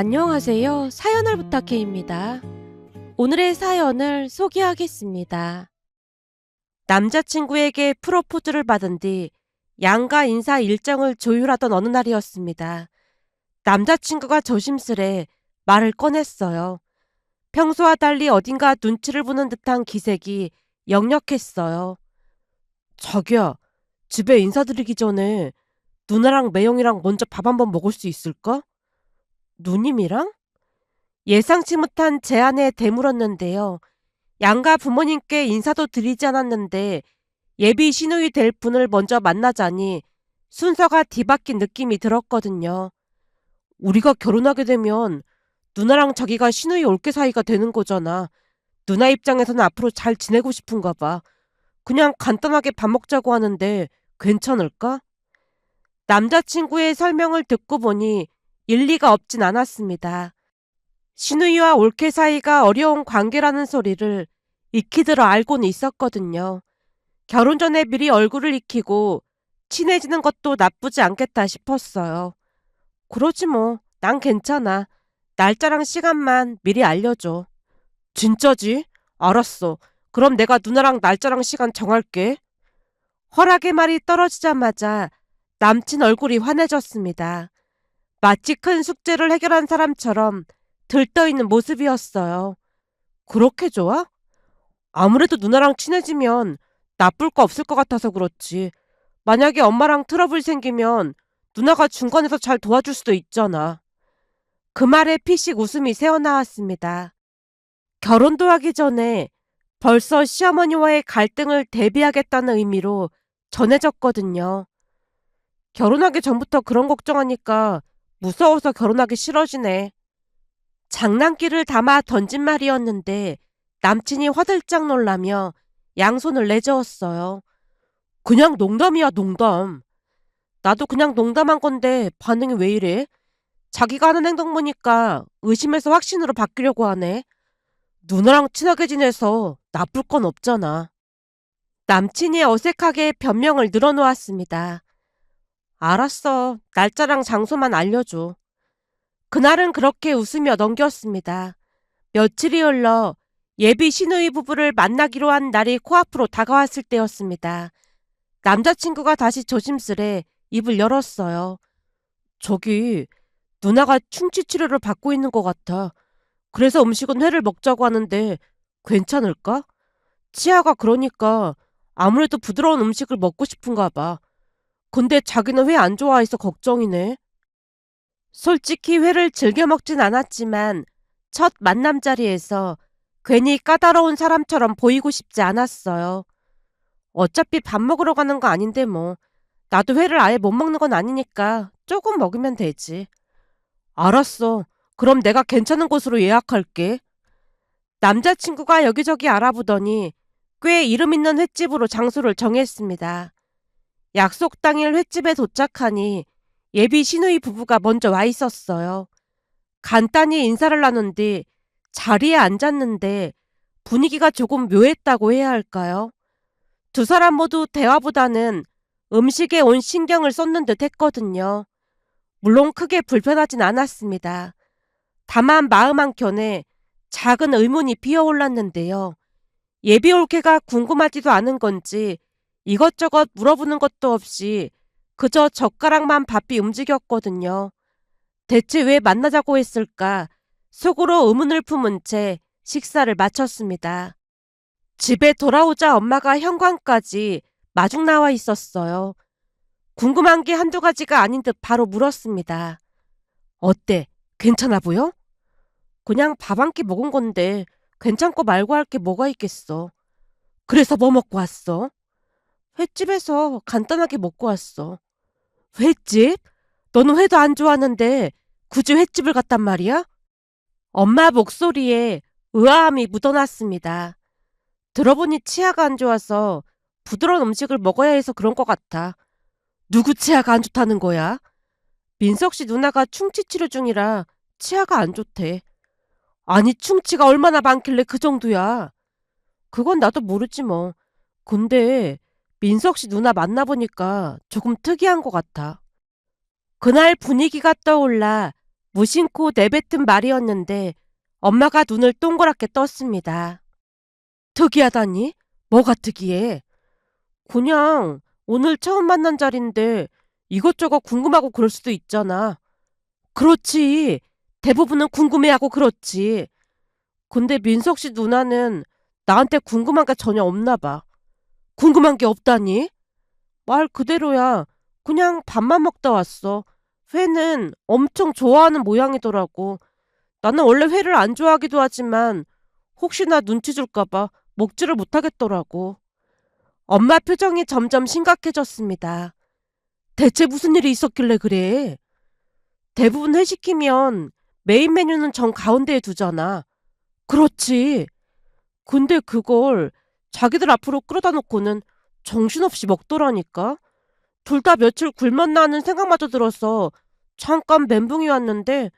안녕하세요. 사연을 부탁해입니다. 오늘의 사연을 소개하겠습니다. 남자친구에게 프로포즈를 받은 뒤 양가 인사 일정을 조율하던 어느 날이었습니다. 남자친구가 조심스레 말을 꺼냈어요. 평소와 달리 어딘가 눈치를 보는 듯한 기색이 역력했어요. 자기야, 집에 인사드리기 전에 누나랑 매형이랑 먼저 밥 한번 먹을 수 있을까? 누님이랑? 예상치 못한 제안에 대물었는데요. 양가 부모님께 인사도 드리지 않았는데 예비 시누이 될 분을 먼저 만나자니 순서가 뒤바뀐 느낌이 들었거든요. 우리가 결혼하게 되면 누나랑 자기가 시누이 올케 사이가 되는 거잖아. 누나 입장에서는 앞으로 잘 지내고 싶은가 봐. 그냥 간단하게 밥 먹자고 하는데 괜찮을까? 남자친구의 설명을 듣고 보니 일리가 없진 않았습니다. 시누이와 올케 사이가 어려운 관계라는 소리를 익히 들어 알고는 있었거든요. 결혼 전에 미리 얼굴을 익히고 친해지는 것도 나쁘지 않겠다 싶었어요. 그러지 뭐, 난 괜찮아. 날짜랑 시간만 미리 알려줘. 진짜지? 알았어. 그럼 내가 누나랑 날짜랑 시간 정할게. 허락의 말이 떨어지자마자 남친 얼굴이 환해졌습니다. 마치 큰 숙제를 해결한 사람처럼 들떠있는 모습이었어요. 그렇게 좋아? 아무래도 누나랑 친해지면 나쁠 거 없을 것 같아서 그렇지. 만약에 엄마랑 트러블 생기면 누나가 중간에서 잘 도와줄 수도 있잖아. 그 말에 피식 웃음이 새어나왔습니다. 결혼도 하기 전에 벌써 시어머니와의 갈등을 대비하겠다는 의미로 전해졌거든요. 결혼하기 전부터 그런 걱정하니까 무서워서 결혼하기 싫어지네. 장난기를 담아 던진 말이었는데 남친이 화들짝 놀라며 양손을 내저었어요. 그냥 농담이야, 농담. 나도 그냥 농담한 건데 반응이 왜 이래? 자기가 하는 행동 보니까 의심해서 확신으로 바뀌려고 하네. 누나랑 친하게 지내서 나쁠 건 없잖아. 남친이 어색하게 변명을 늘어놓았습니다. 알았어. 날짜랑 장소만 알려줘. 그날은 그렇게 웃으며 넘겼습니다. 며칠이 흘러 예비 시누이 부부를 만나기로 한 날이 코앞으로 다가왔을 때였습니다. 남자친구가 다시 조심스레 입을 열었어요. 저기, 누나가 충치 치료를 받고 있는 것 같아. 그래서 음식은 회를 먹자고 하는데 괜찮을까? 치아가 그러니까 아무래도 부드러운 음식을 먹고 싶은가 봐. 근데 자기는 회 안 좋아해서 걱정이네. 솔직히 회를 즐겨 먹진 않았지만 첫 만남 자리에서 괜히 까다로운 사람처럼 보이고 싶지 않았어요. 어차피 밥 먹으러 가는 거 아닌데 뭐. 나도 회를 아예 못 먹는 건 아니니까 조금 먹으면 되지. 알았어. 그럼 내가 괜찮은 곳으로 예약할게. 남자친구가 여기저기 알아보더니 꽤 이름 있는 횟집으로 장소를 정했습니다. 약속 당일 횟집에 도착하니 예비 시누이 부부가 먼저 와 있었어요. 간단히 인사를 나눈 뒤 자리에 앉았는데 분위기가 조금 묘했다고 해야 할까요? 두 사람 모두 대화보다는 음식에 온 신경을 쏟는 듯 했거든요. 물론 크게 불편하진 않았습니다. 다만 마음 한켠에 작은 의문이 피어올랐는데요. 예비 올케가 궁금하지도 않은 건지 이것저것 물어보는 것도 없이 그저 젓가락만 바삐 움직였거든요. 대체 왜 만나자고 했을까? 속으로 의문을 품은 채 식사를 마쳤습니다. 집에 돌아오자 엄마가 현관까지 마중 나와 있었어요. 궁금한 게 한두 가지가 아닌 듯 바로 물었습니다. 어때? 괜찮아 보여? 그냥 밥 한 끼 먹은 건데 괜찮고 말고 할 게 뭐가 있겠어. 그래서 뭐 먹고 왔어? 횟집에서 간단하게 먹고 왔어. 횟집? 너는 회도 안 좋아하는데 굳이 횟집을 갔단 말이야? 엄마 목소리에 의아함이 묻어났습니다. 들어보니 치아가 안 좋아서 부드러운 음식을 먹어야 해서 그런 것 같아. 누구 치아가 안 좋다는 거야? 민석 씨 누나가 충치 치료 중이라 치아가 안 좋대. 아니 충치가 얼마나 많길래 그 정도야. 그건 나도 모르지 뭐. 근데 민석 씨 누나 만나보니까 조금 특이한 것 같아. 그날 분위기가 떠올라 무심코 내뱉은 말이었는데 엄마가 눈을 동그랗게 떴습니다. 특이하다니? 뭐가 특이해? 그냥 오늘 처음 만난 자리인데 이것저것 궁금하고 그럴 수도 있잖아. 그렇지. 대부분은 궁금해하고 그렇지. 근데 민석 씨 누나는 나한테 궁금한 게 전혀 없나 봐. 궁금한 게 없다니? 말 그대로야. 그냥 밥만 먹다 왔어. 회는 엄청 좋아하는 모양이더라고. 나는 원래 회를 안 좋아하기도 하지만 혹시나 눈치 줄까 봐 먹지를 못하겠더라고. 엄마 표정이 점점 심각해졌습니다. 대체 무슨 일이 있었길래 그래? 대부분 회 시키면 메인 메뉴는 정 가운데에 두잖아. 그렇지. 근데 그걸 자기들 앞으로 끌어다 놓고는 정신없이 먹더라니까. 둘 다 며칠 굶었나 하는 생각마저 들어서 잠깐 멘붕이 왔는데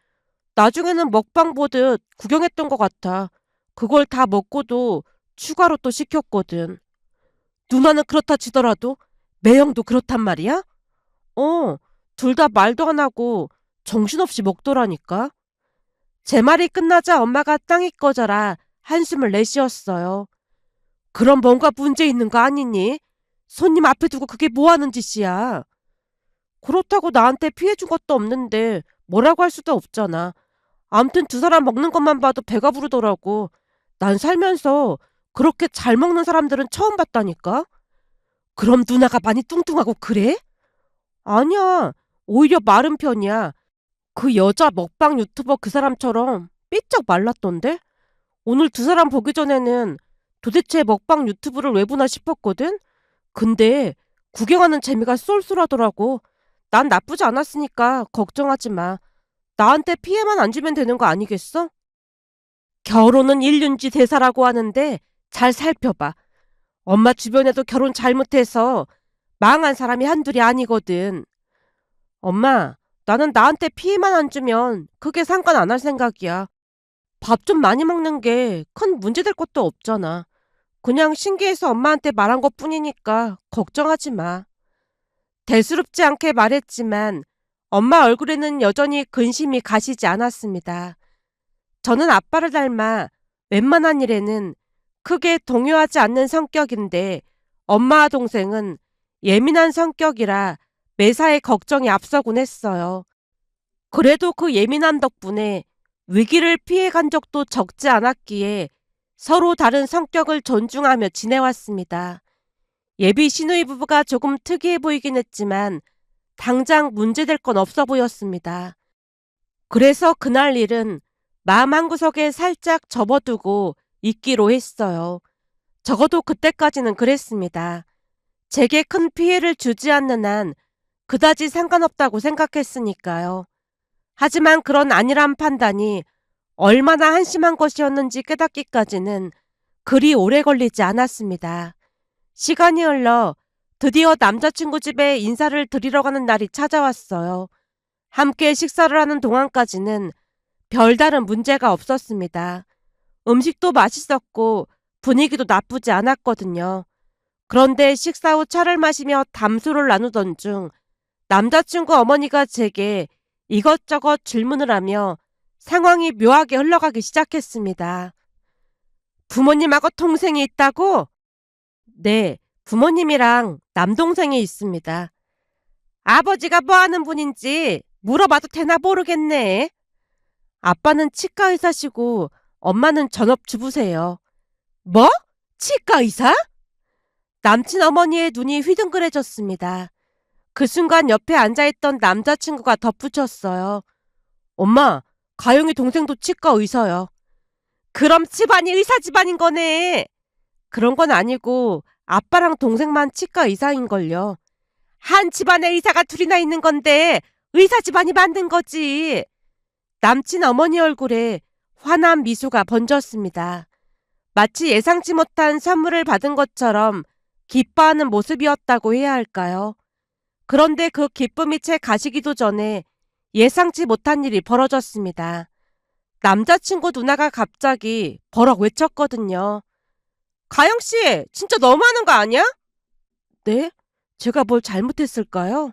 나중에는 먹방 보듯 구경했던 것 같아. 그걸 다 먹고도 추가로 또 시켰거든. 누나는 그렇다 치더라도 매형도 그렇단 말이야? 둘 다 말도 안 하고 정신없이 먹더라니까. 제 말이 끝나자 엄마가 땅이 꺼져라 한숨을 내쉬었어요. 그럼 뭔가 문제 있는 거 아니니? 손님 앞에 두고 그게 뭐 하는 짓이야? 그렇다고 나한테 피해 준 것도 없는데 뭐라고 할 수도 없잖아. 암튼 두 사람 먹는 것만 봐도 배가 부르더라고. 난 살면서 그렇게 잘 먹는 사람들은 처음 봤다니까? 그럼 누나가 많이 뚱뚱하고 그래? 아니야. 오히려 마른 편이야. 그 여자 먹방 유튜버 그 사람처럼 삐쩍 말랐던데? 오늘 두 사람 보기 전에는 도대체 먹방 유튜브를 왜 보나 싶었거든? 근데 구경하는 재미가 쏠쏠하더라고. 난 나쁘지 않았으니까 걱정하지 마. 나한테 피해만 안 주면 되는 거 아니겠어? 결혼은 일륜지 대사라고 하는데 잘 살펴봐. 엄마 주변에도 결혼 잘못해서 망한 사람이 한둘이 아니거든. 엄마, 나는 나한테 피해만 안 주면 크게 상관 안 할 생각이야. 밥 좀 많이 먹는 게 큰 문제 될 것도 없잖아. 그냥 신기해서 엄마한테 말한 것뿐이니까 걱정하지 마. 대수롭지 않게 말했지만 엄마 얼굴에는 여전히 근심이 가시지 않았습니다. 저는 아빠를 닮아 웬만한 일에는 크게 동요하지 않는 성격인데 엄마와 동생은 예민한 성격이라 매사에 걱정이 앞서곤 했어요. 그래도 그 예민한 덕분에 위기를 피해간 적도 적지 않았기에 서로 다른 성격을 존중하며 지내왔습니다. 예비 시누이 부부가 조금 특이해 보이긴 했지만 당장 문제될 건 없어 보였습니다. 그래서 그날 일은 마음 한구석에 살짝 접어두고 있기로 했어요. 적어도 그때까지는 그랬습니다. 제게 큰 피해를 주지 않는 한 그다지 상관없다고 생각했으니까요. 하지만 그런 안일한 판단이 얼마나 한심한 것이었는지 깨닫기까지는 그리 오래 걸리지 않았습니다. 시간이 흘러 드디어 남자친구 집에 인사를 드리러 가는 날이 찾아왔어요. 함께 식사를 하는 동안까지는 별다른 문제가 없었습니다. 음식도 맛있었고 분위기도 나쁘지 않았거든요. 그런데 식사 후 차를 마시며 담소를 나누던 중 남자친구 어머니가 제게 이것저것 질문을 하며 상황이 묘하게 흘러가기 시작했습니다. 부모님하고 동생이 있다고? 네, 부모님이랑 남동생이 있습니다. 아버지가 뭐 하는 분인지 물어봐도 되나 모르겠네. 아빠는 치과 의사시고 엄마는 전업주부세요. 뭐? 치과 의사? 남친 어머니의 눈이 휘둥그레졌습니다. 그 순간 옆에 앉아있던 남자친구가 덧붙였어요. 엄마, 가영이 동생도 치과 의사야. 그럼 집안이 의사 집안인 거네. 그런 건 아니고 아빠랑 동생만 치과 의사인걸요. 한 집안에 의사가 둘이나 있는 건데 의사 집안이 만든 거지. 남친 어머니 얼굴에 환한 미소가 번졌습니다. 마치 예상치 못한 선물을 받은 것처럼 기뻐하는 모습이었다고 해야 할까요? 그런데 그 기쁨이 채 가시기도 전에 예상치 못한 일이 벌어졌습니다. 남자친구 누나가 갑자기 버럭 외쳤거든요. 가영씨, 진짜 너무하는 거 아니야? 네? 제가 뭘 잘못했을까요?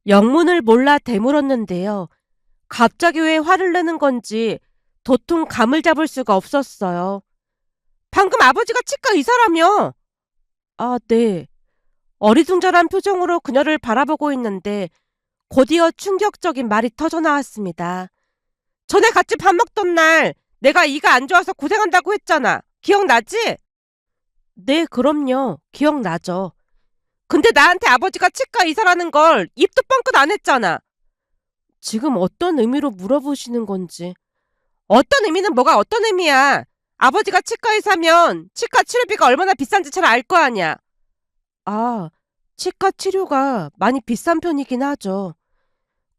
영문을 몰라 되물었는데요. 갑자기 왜 화를 내는 건지 도통 감을 잡을 수가 없었어요. 방금 아버지가 치과 의사라며. 아, 네. 어리둥절한 표정으로 그녀를 바라보고 있는데 곧이어 충격적인 말이 터져 나왔습니다. 전에 같이 밥 먹던 날 내가 이가 안 좋아서 고생한다고 했잖아. 기억나지? 네, 그럼요. 기억나죠. 근데 나한테 아버지가 치과 의사라는 걸 입도 뻥끗 안 했잖아. 지금 어떤 의미로 물어보시는 건지. 어떤 의미는 뭐가 어떤 의미야. 아버지가 치과 의사면 치과 치료비가 얼마나 비싼지 잘 알 거 아니야. 아, 치과 치료가 많이 비싼 편이긴 하죠.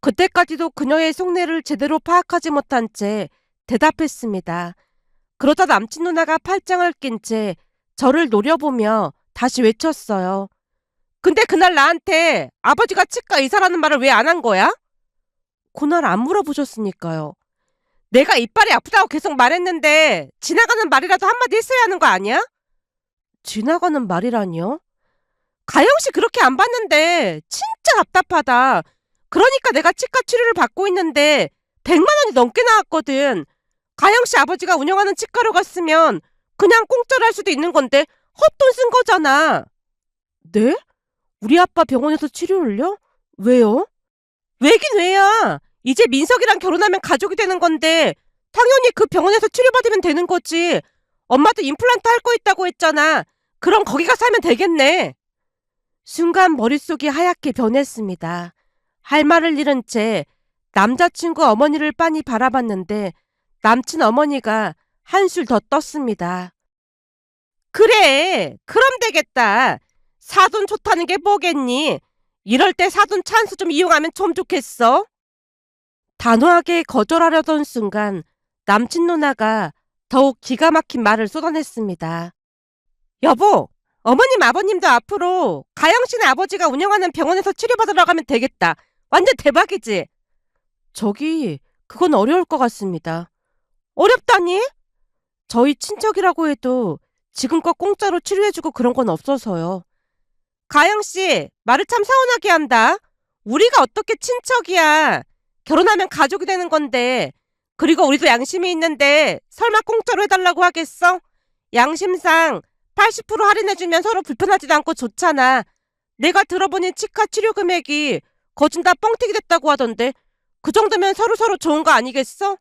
그때까지도 그녀의 속내를 제대로 파악하지 못한 채 대답했습니다. 그러다 남친 누나가 팔짱을 낀 채 저를 노려보며 다시 외쳤어요. 근데 그날 나한테 아버지가 치과 의사라는 말을 왜 안 한 거야? 그날 안 물어보셨으니까요. 내가 이빨이 아프다고 계속 말했는데 지나가는 말이라도 한마디 했어야 하는 거 아니야? 지나가는 말이라니요? 가영씨 그렇게 안 봤는데 진짜 답답하다. 그러니까 내가 치과 치료를 받고 있는데 100만 원이 넘게 나왔거든. 가영씨 아버지가 운영하는 치과로 갔으면 그냥 공짜로 할 수도 있는 건데 헛돈 쓴 거잖아. 네? 우리 아빠 병원에서 치료를요? 왜요? 왜긴 왜야. 이제 민석이랑 결혼하면 가족이 되는 건데 당연히 그 병원에서 치료받으면 되는 거지. 엄마도 임플란트 할 거 있다고 했잖아. 그럼 거기 가서 하면 되겠네. 순간 머릿속이 하얗게 변했습니다. 할 말을 잃은 채 남자친구 어머니를 빤히 바라봤는데 남친 어머니가 한술 더 떴습니다. 그래, 그럼 되겠다. 사돈 좋다는 게 뭐겠니? 이럴 때 사돈 찬스 좀 이용하면 좀 좋겠어. 단호하게 거절하려던 순간 남친 누나가 더욱 기가 막힌 말을 쏟아냈습니다. 여보, 어머님 아버님도 앞으로 가영씨네 아버지가 운영하는 병원에서 치료받으러 가면 되겠다. 완전 대박이지? 그건 어려울 것 같습니다. 어렵다니? 저희 친척이라고 해도 지금껏 공짜로 치료해주고 그런 건 없어서요. 가영씨, 말을 참 서운하게 한다. 우리가 어떻게 친척이야. 결혼하면 가족이 되는 건데. 그리고 우리도 양심이 있는데 설마 공짜로 해달라고 하겠어? 양심상 80% 할인해주면 서로 불편하지도 않고 좋잖아. 내가 들어보니 치과 치료 금액이 거진 다 뻥튀기 됐다고 하던데 그 정도면 서로서로 좋은 거 아니겠어?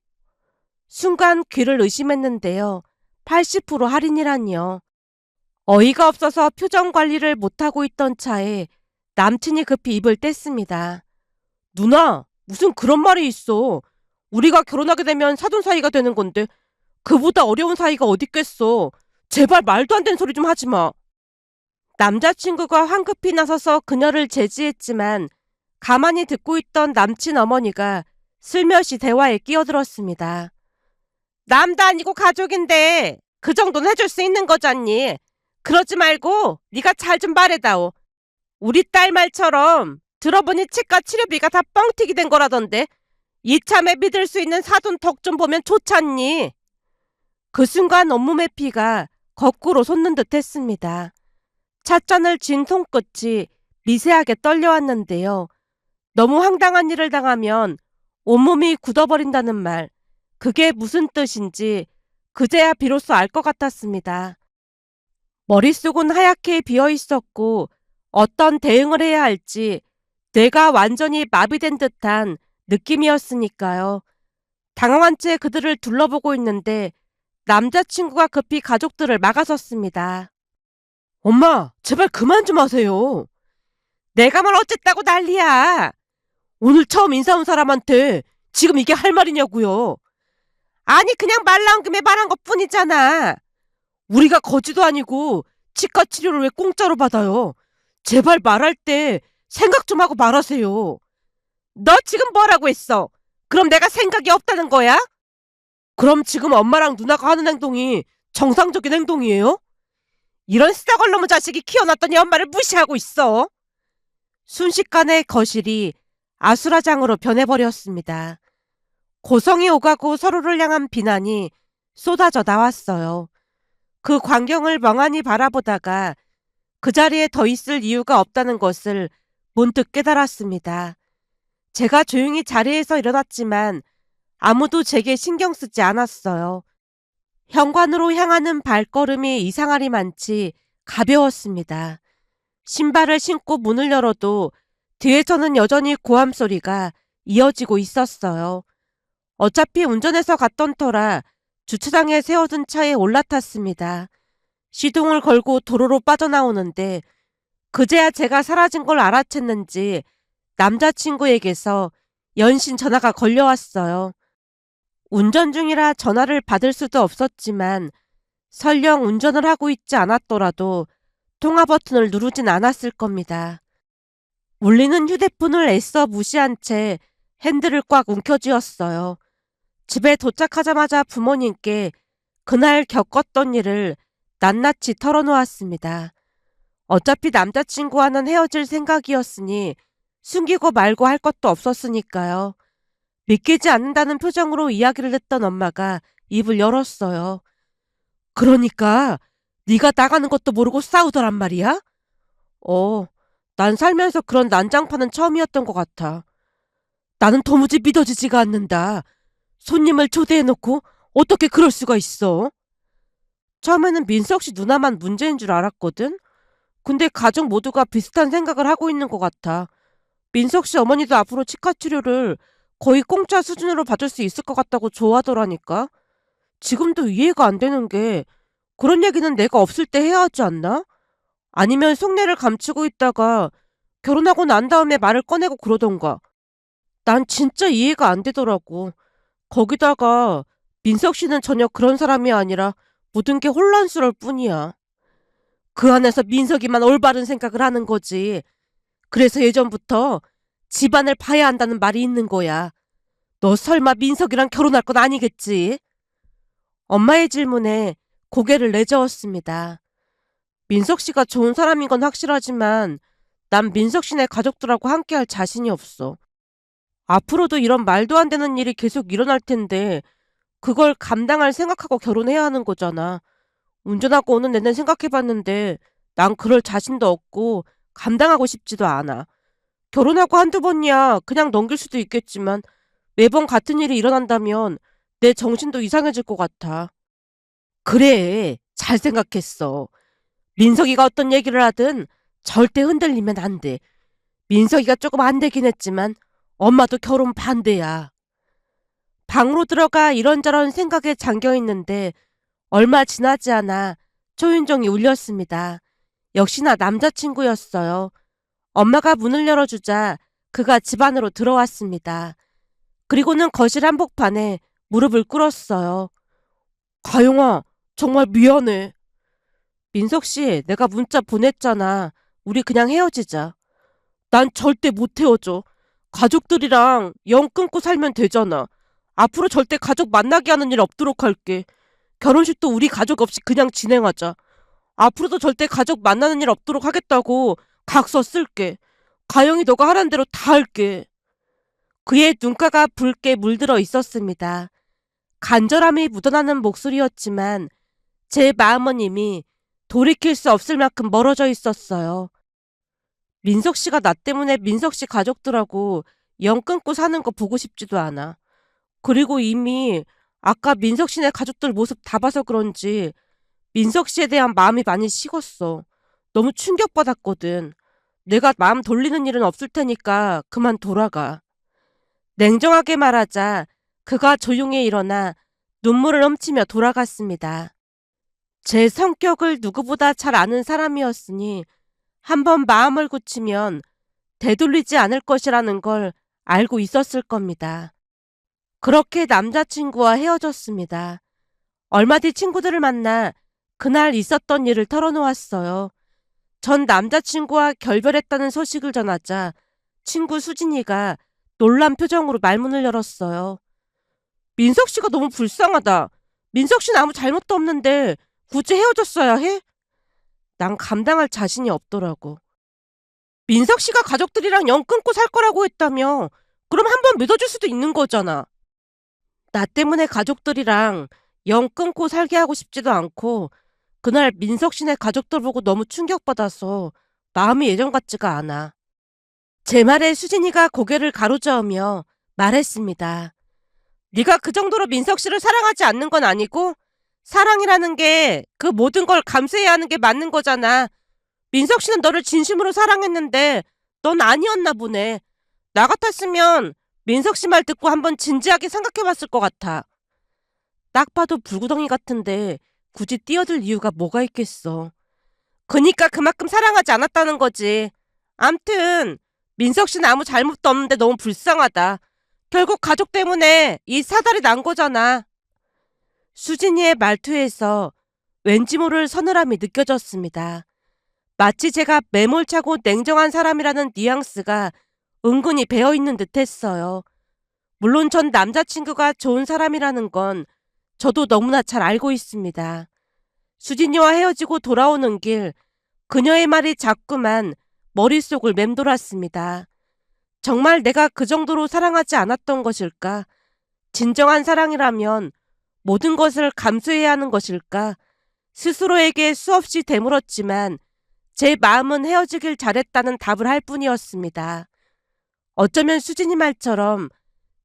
순간 귀를 의심했는데요. 80% 할인이라니요. 어이가 없어서 표정 관리를 못하고 있던 차에 남친이 급히 입을 뗐습니다. 누나, 무슨 그런 말이 있어. 우리가 결혼하게 되면 사돈 사이가 되는 건데 그보다 어려운 사이가 어딨겠어. 제발 말도 안 되는 소리 좀 하지 마. 남자친구가 황급히 나서서 그녀를 제지했지만 가만히 듣고 있던 남친 어머니가 슬며시 대화에 끼어들었습니다. 남도 아니고 가족인데 그 정도는 해줄 수 있는 거잖니. 그러지 말고 네가 잘 좀 말해다오. 우리 딸 말처럼 들어보니 치과 치료비가 다 뻥튀기 된 거라던데 이참에 믿을 수 있는 사돈 덕 좀 보면 좋잖니. 그 순간 온몸의 피가 거꾸로 솟는 듯 했습니다. 찻잔을 쥔 손끝이 미세하게 떨려왔는데요. 너무 황당한 일을 당하면 온몸이 굳어버린다는 말, 그게 무슨 뜻인지 그제야 비로소 알 것 같았습니다. 머릿속은 하얗게 비어 있었고 어떤 대응을 해야 할지 뇌가 완전히 마비된 듯한 느낌이었으니까요. 당황한 채 그들을 둘러보고 있는데 남자친구가 급히 가족들을 막아섰습니다. 엄마, 제발 그만 좀 하세요. 내가 뭘 어쨌다고 난리야. 오늘 처음 인사 온 사람한테 지금 이게 할 말이냐고요. 아니 그냥 말 나온 김에 말한 것뿐이잖아. 우리가 거지도 아니고 치과 치료를 왜 공짜로 받아요. 제발 말할 때 생각 좀 하고 말하세요. 너 지금 뭐라고 했어? 그럼 내가 생각이 없다는 거야? 그럼 지금 엄마랑 누나가 하는 행동이 정상적인 행동이에요? 이런 썩을 놈의 자식이 키워놨더니 엄마를 무시하고 있어. 순식간에 거실이 아수라장으로 변해버렸습니다. 고성이 오가고 서로를 향한 비난이 쏟아져 나왔어요. 그 광경을 멍하니 바라보다가 그 자리에 더 있을 이유가 없다는 것을 문득 깨달았습니다. 제가 조용히 자리에서 일어났지만 아무도 제게 신경 쓰지 않았어요. 현관으로 향하는 발걸음이 이상하리만치 가벼웠습니다. 신발을 신고 문을 열어도 뒤에서는 여전히 고함 소리가 이어지고 있었어요. 어차피 운전해서 갔던 터라 주차장에 세워둔 차에 올라탔습니다. 시동을 걸고 도로로 빠져나오는데 그제야 제가 사라진 걸 알아챘는지 남자친구에게서 연신 전화가 걸려왔어요. 운전 중이라 전화를 받을 수도 없었지만 설령 운전을 하고 있지 않았더라도 통화 버튼을 누르진 않았을 겁니다. 울리는 휴대폰을 애써 무시한 채 핸들을 꽉 움켜쥐었어요. 집에 도착하자마자 부모님께 그날 겪었던 일을 낱낱이 털어놓았습니다. 어차피 남자친구와는 헤어질 생각이었으니 숨기고 말고 할 것도 없었으니까요. 믿기지 않는다는 표정으로 이야기를 했던 엄마가 입을 열었어요. 그러니까 네가 나가는 것도 모르고 싸우더란 말이야? 난 살면서 그런 난장판은 처음이었던 것 같아. 나는 도무지 믿어지지가 않는다. 손님을 초대해놓고 어떻게 그럴 수가 있어? 처음에는 민석 씨 누나만 문제인 줄 알았거든? 근데 가족 모두가 비슷한 생각을 하고 있는 것 같아. 민석 씨 어머니도 앞으로 치과 치료를 거의 공짜 수준으로 받을 수 있을 것 같다고 좋아하더라니까. 지금도 이해가 안 되는 게 그런 얘기는 내가 없을 때 해야 하지 않나? 아니면 속내를 감추고 있다가 결혼하고 난 다음에 말을 꺼내고 그러던가. 난 진짜 이해가 안 되더라고. 거기다가 민석 씨는 전혀 그런 사람이 아니라 모든 게 혼란스러울 뿐이야. 그 안에서 민석이만 올바른 생각을 하는 거지. 그래서 예전부터 집안을 봐야 한다는 말이 있는 거야. 너 설마 민석이랑 결혼할 건 아니겠지? 엄마의 질문에 고개를 내저었습니다. 민석 씨가 좋은 사람인 건 확실하지만 난 민석 씨네 가족들하고 함께할 자신이 없어. 앞으로도 이런 말도 안 되는 일이 계속 일어날 텐데 그걸 감당할 생각하고 결혼해야 하는 거잖아. 운전하고 오는 내내 생각해봤는데 난 그럴 자신도 없고 감당하고 싶지도 않아. 결혼하고 한두 번이야 그냥 넘길 수도 있겠지만 매번 같은 일이 일어난다면 내 정신도 이상해질 것 같아. 그래, 잘 생각했어. 민석이가 어떤 얘기를 하든 절대 흔들리면 안 돼. 민석이가 조금 안 되긴 했지만 엄마도 결혼 반대야. 방으로 들어가 이런저런 생각에 잠겨 있는데 얼마 지나지 않아 초인종이 울렸습니다. 역시나 남자친구였어요. 엄마가 문을 열어주자 그가 집 안으로 들어왔습니다. 그리고는 거실 한복판에 무릎을 꿇었어요. 가영아, 정말 미안해. 민석 씨, 내가 문자 보냈잖아. 우리 그냥 헤어지자. 난 절대 못 헤어져. 가족들이랑 영 끊고 살면 되잖아. 앞으로 절대 가족 만나게 하는 일 없도록 할게. 결혼식도 우리 가족 없이 그냥 진행하자. 앞으로도 절대 가족 만나는 일 없도록 하겠다고 각서 쓸게. 가영이 너가 하라는 대로 다 할게. 그의 눈가가 붉게 물들어 있었습니다. 간절함이 묻어나는 목소리였지만 제 마음은 이미 돌이킬 수 없을 만큼 멀어져 있었어요. 민석 씨가 나 때문에 민석 씨 가족들하고 영 끊고 사는 거 보고 싶지도 않아. 그리고 이미 아까 민석 씨네 가족들 모습 다 봐서 그런지 민석 씨에 대한 마음이 많이 식었어. 너무 충격받았거든. 내가 마음 돌리는 일은 없을 테니까 그만 돌아가. 냉정하게 말하자 그가 조용히 일어나 눈물을 훔치며 돌아갔습니다. 제 성격을 누구보다 잘 아는 사람이었으니 한번 마음을 굳히면 되돌리지 않을 것이라는 걸 알고 있었을 겁니다. 그렇게 남자친구와 헤어졌습니다. 얼마 뒤 친구들을 만나 그날 있었던 일을 털어놓았어요. 전 남자친구와 결별했다는 소식을 전하자 친구 수진이가 놀란 표정으로 말문을 열었어요. 민석 씨가 너무 불쌍하다. 민석 씨는 아무 잘못도 없는데 굳이 헤어졌어야 해? 난 감당할 자신이 없더라고. 민석 씨가 가족들이랑 영 끊고 살 거라고 했다며 그럼 한번 믿어줄 수도 있는 거잖아. 나 때문에 가족들이랑 영 끊고 살게 하고 싶지도 않고 그날 민석 씨네 가족들 보고 너무 충격받아서 마음이 예전 같지가 않아. 제 말에 수진이가 고개를 가로저으며 말했습니다. 네가 그 정도로 민석 씨를 사랑하지 않는 건 아니고 사랑이라는 게 그 모든 걸 감수해야 하는 게 맞는 거잖아. 민석 씨는 너를 진심으로 사랑했는데 넌 아니었나 보네. 나 같았으면 민석 씨 말 듣고 한번 진지하게 생각해봤을 것 같아. 딱 봐도 불구덩이 같은데 굳이 뛰어들 이유가 뭐가 있겠어. 그니까 그만큼 사랑하지 않았다는 거지. 암튼 민석 씨는 아무 잘못도 없는데 너무 불쌍하다. 결국 가족 때문에 이 사달이 난 거잖아. 수진이의 말투에서 왠지 모를 서늘함이 느껴졌습니다. 마치 제가 매몰차고 냉정한 사람이라는 뉘앙스가 은근히 배어있는 듯했어요. 물론 전 남자친구가 좋은 사람이라는 건 저도 너무나 잘 알고 있습니다. 수진이와 헤어지고 돌아오는 길 그녀의 말이 자꾸만 머릿속을 맴돌았습니다. 정말 내가 그 정도로 사랑하지 않았던 것일까? 진정한 사랑이라면 모든 것을 감수해야 하는 것일까? 스스로에게 수없이 되물었지만 제 마음은 헤어지길 잘했다는 답을 할 뿐이었습니다. 어쩌면 수진이 말처럼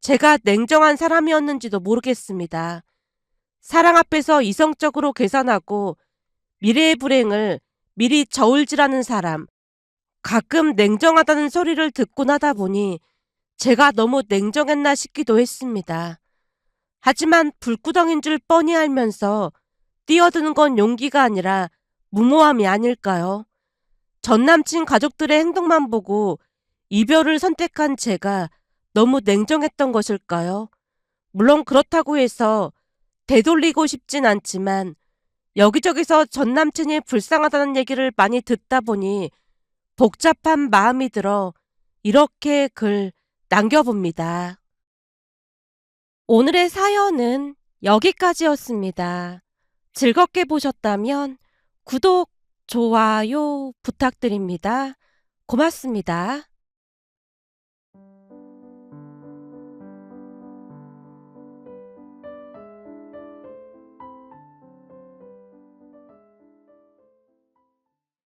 제가 냉정한 사람이었는지도 모르겠습니다. 사랑 앞에서 이성적으로 계산하고 미래의 불행을 미리 저울질하는 사람. 가끔 냉정하다는 소리를 듣곤 하다 보니 제가 너무 냉정했나 싶기도 했습니다. 하지만 불구덩인 줄 뻔히 알면서 뛰어드는 건 용기가 아니라 무모함이 아닐까요? 전 남친 가족들의 행동만 보고 이별을 선택한 제가 너무 냉정했던 것일까요? 물론 그렇다고 해서 되돌리고 싶진 않지만 여기저기서 전 남친이 불쌍하다는 얘기를 많이 듣다 보니 복잡한 마음이 들어 이렇게 글 남겨봅니다. 오늘의 사연은 여기까지였습니다. 즐겁게 보셨다면 구독, 좋아요 부탁드립니다. 고맙습니다.